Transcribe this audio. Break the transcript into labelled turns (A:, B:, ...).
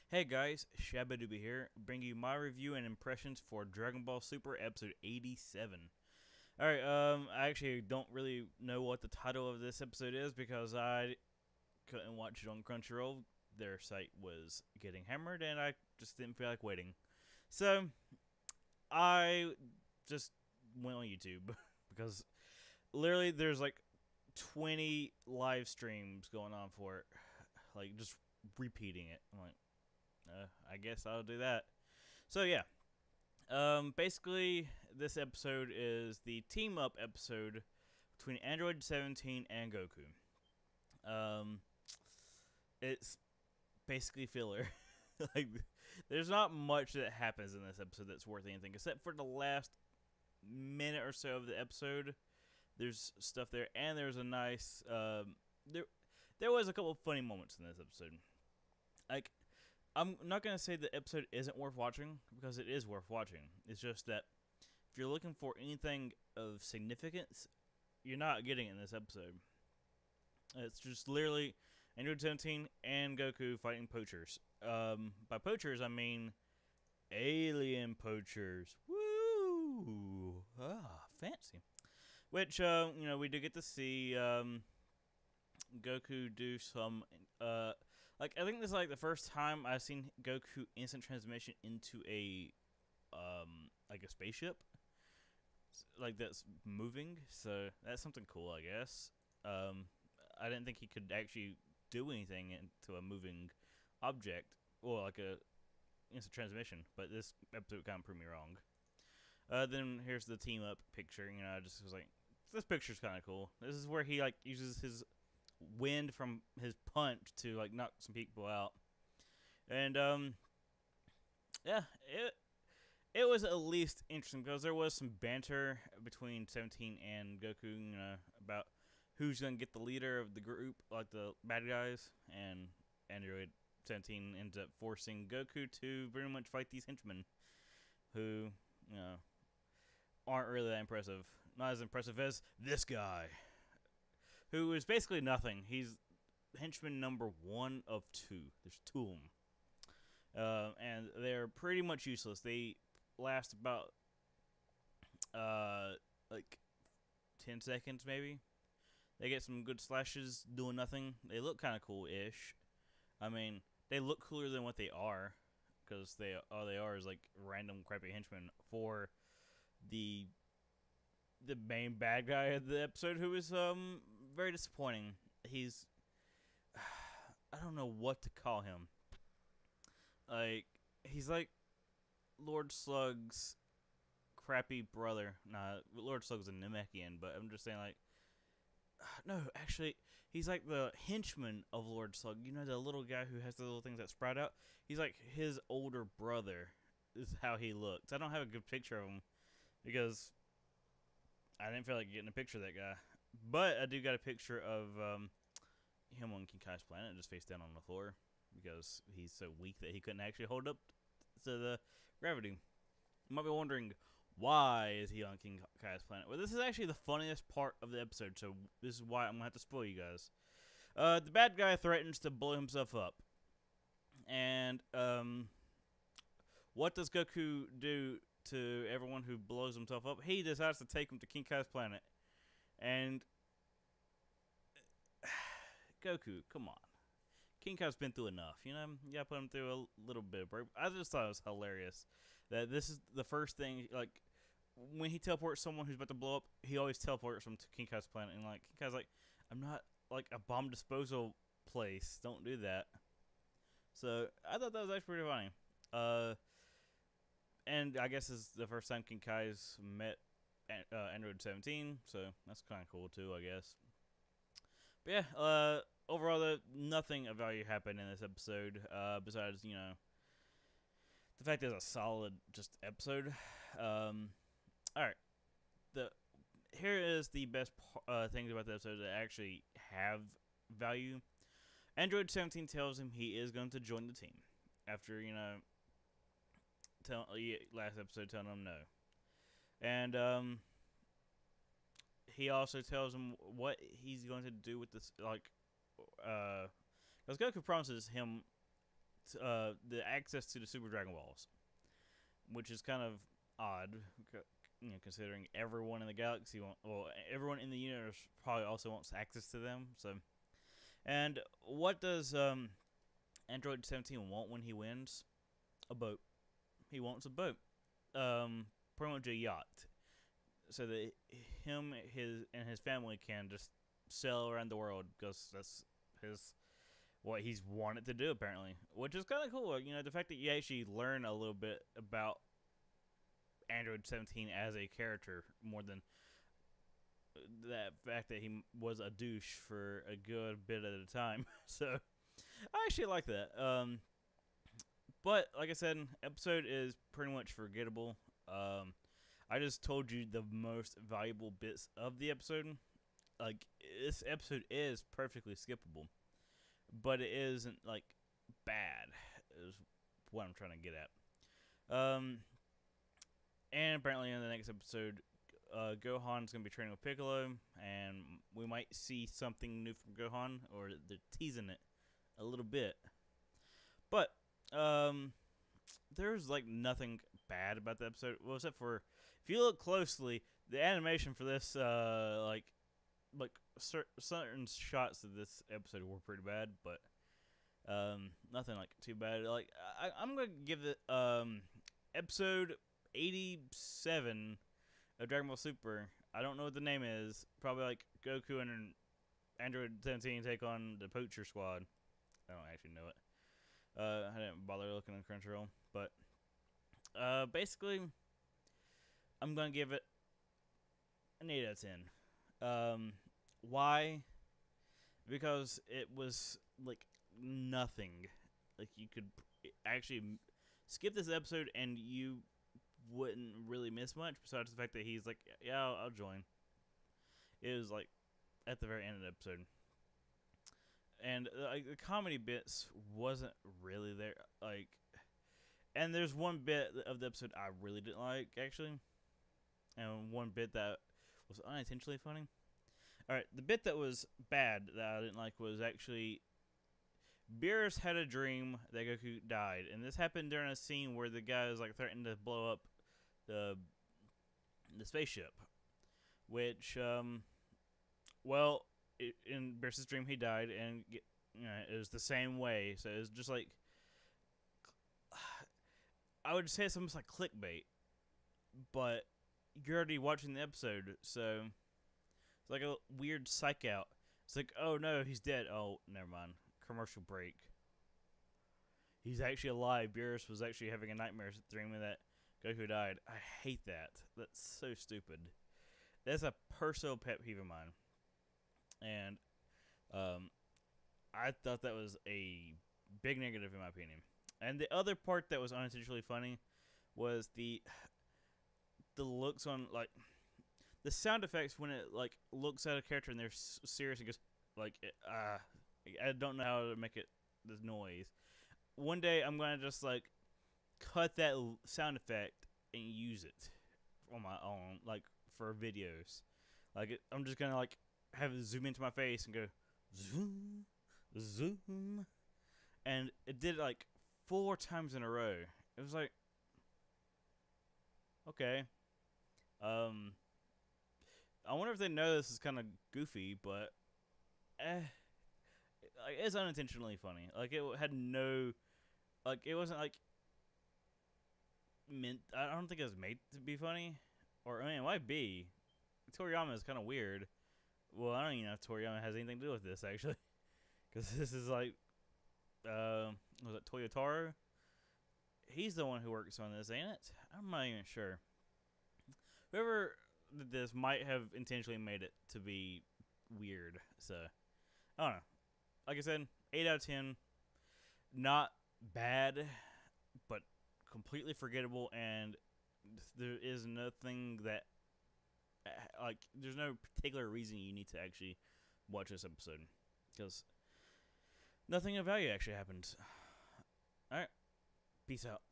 A: Hey guys, Shabadoobie here, bringing you my review and impressions for Dragon Ball Super Episode 87. Alright, I actually don't really know what the title of this episode is because I couldn't watch it on Crunchyroll. Their site was getting hammered and I just didn't feel like waiting. So, I just went on YouTube because literally there's like 20 live streams going on for it. Like, just repeating it. I'm like, I guess I'll do that. So yeah, basically this episode is the team up episode between Android 17 and Goku. Um, it's basically filler. Like, there's not much that happens in this episode that's worth anything, except for the last minute or so of the episode. There's stuff there, and there's a nice there was a couple of funny moments in this episode. Like, I'm not gonna say the episode isn't worth watching because it is worth watching. It's just that if you're looking for anything of significance, you're not getting it in this episode. It's just literally Android 17 and Goku fighting poachers. By poachers, I mean alien poachers. Woo! Fancy. Which, we do get to see Goku do some I think this is like the first time I've seen Goku instant transmission into a like a spaceship like that's moving, so that's something cool, I guess. um I didn't think he could actually do anything into a moving object or like a instant transmission, but this episode kind of proved me wrong. Then here's the team up picture. I just was like, this picture's kind of cool. This is where he like uses his wind from his punch to like knock some people out. And yeah, it was at least interesting because there was some banter between 17 and Goku, about who's gonna get the leader of the group, like the bad guys, and Android 17 ends up forcing Goku to pretty much fight these henchmen, who aren't really that impressive. Not as impressive as this guy, who is basically nothing. He's henchman number one of two. There's two of them. And they're pretty much useless. They last about like 10 seconds maybe. They get some good slashes doing nothing. They look kind of cool-ish. I mean, they look cooler than what they are, because all they are is like random crappy henchmen for the main bad guy of the episode, who is very disappointing. He's I don't know what to call him. Like, he's like Lord Slug's crappy brother. Nah, Lord Slug's a Namekian, but I'm just saying, like, no, actually, he's like the henchman of Lord Slug. You know, the little guy who has the little things that sprout out? He's like his older brother, is how he looks. I don't have a good picture of him because I didn't feel like getting a picture of that guy. But I do got a picture of him on King Kai's planet, just face down on the floor, because he's so weak that he couldn't actually hold up to the gravity. You might be wondering, why is he on King Kai's planet? Well, this is actually the funniest part of the episode, so this is why I'm going to have to spoil you guys. The bad guy threatens to blow himself up. And what does Goku do to everyone who blows himself up? He decides to take him to King Kai's planet. And Goku, come on. King Kai's been through enough, you gotta put him through a little bit of break. I just thought it was hilarious that this is the first thing, like, when he teleports someone who's about to blow up, he always teleports them to King Kai's planet, and like, King Kai's like, I'm not like a bomb disposal place, don't do that. So I thought that was actually pretty funny. And I guess it's the first time King Kai's met Android 17, so that's kind of cool too, I guess. But yeah, overall, nothing of value happened in this episode, besides, the fact that it's a solid just episode. Alright, here is the best things about the episode that actually have value. Android 17 tells him he is going to join the team after, last episode telling him no. And he also tells him what he's going to do with this, like, because Goku promises him the access to the Super Dragon Balls, which is kind of odd, considering everyone in the galaxy everyone in the universe probably also wants access to them. So, and what does Android 17 want when he wins? A boat. He wants a boat. Pretty much a yacht, so that his family can just sail around the world, because that's what he's wanted to do, apparently, which is kind of cool. The fact that you actually learn a little bit about Android 17 as a character, more than that fact that he was a douche for a good bit at a time. So I actually like that. But like I said, episode is pretty much forgettable. I just told you the most valuable bits of the episode. Like, this episode is perfectly skippable, but it isn't like bad, is what I'm trying to get at. And apparently in the next episode, Gohan's gonna be training with Piccolo, and we might see something new from Gohan, or they're teasing it a little bit. But there's like nothing bad about the episode, well, except for, if you look closely, the animation for this like certain shots of this episode were pretty bad, but nothing like too bad. Like, I'm gonna give it episode 87 of Dragon Ball Super. I don't know what the name is. Probably like Goku and Android 17 take on the Poacher Squad. I don't actually know it. I didn't bother looking on Crunchyroll, but basically, I'm gonna give it an 8 out of 10. Why? Because it was like nothing. Like, you could actually skip this episode and you wouldn't really miss much, besides the fact that he's like, yeah, I'll join. It was like at the very end of the episode. And like, the comedy bits wasn't really there. Like, and there's one bit of the episode I really didn't like, actually, and one bit that was unintentionally funny. Alright, the bit that was bad that I didn't like was actually, Beerus had a dream that Goku died, and this happened during a scene where the guy was like threatening to blow up the spaceship, which well, in Beerus' dream he died, and it was the same way. So it was just like, I would say it's almost like clickbait, but you're already watching the episode, so it's like a weird psych out. It's like, oh no, he's dead. Oh, never mind. Commercial break. He's actually alive. Beerus was actually having a nightmare dreaming that Goku died. I hate that. That's so stupid. That's a personal pet peeve of mine. And I thought that was a big negative in my opinion. And the other part that was unintentionally funny was the looks on, like, the sound effects when it like looks at a character and they're serious and goes like, I don't know how to make it this noise. One day I'm gonna just like cut that sound effect and use it on my own, like for videos. Like, I'm just gonna like have it zoom into my face and go zoom, zoom, and it did it like 4 times in a row. It was like, okay, I wonder if they know this is kind of goofy, but it's unintentionally funny. Like, it had no, like, it wasn't like meant. I don't think it was made to be funny, or I mean, it might be. Toriyama is kind of weird. Well, I don't even know if Toriyama has anything to do with this actually, because this is like, was it Toyotaro? He's the one who works on this, ain't it? I'm not even sure. Whoever did this might have intentionally made it to be weird. So, I don't know. Like I said, 8 out of 10. Not bad, but completely forgettable, and there is nothing that, like, there's no particular reason you need to actually watch this episode, because nothing of value actually happens. Alright, peace out.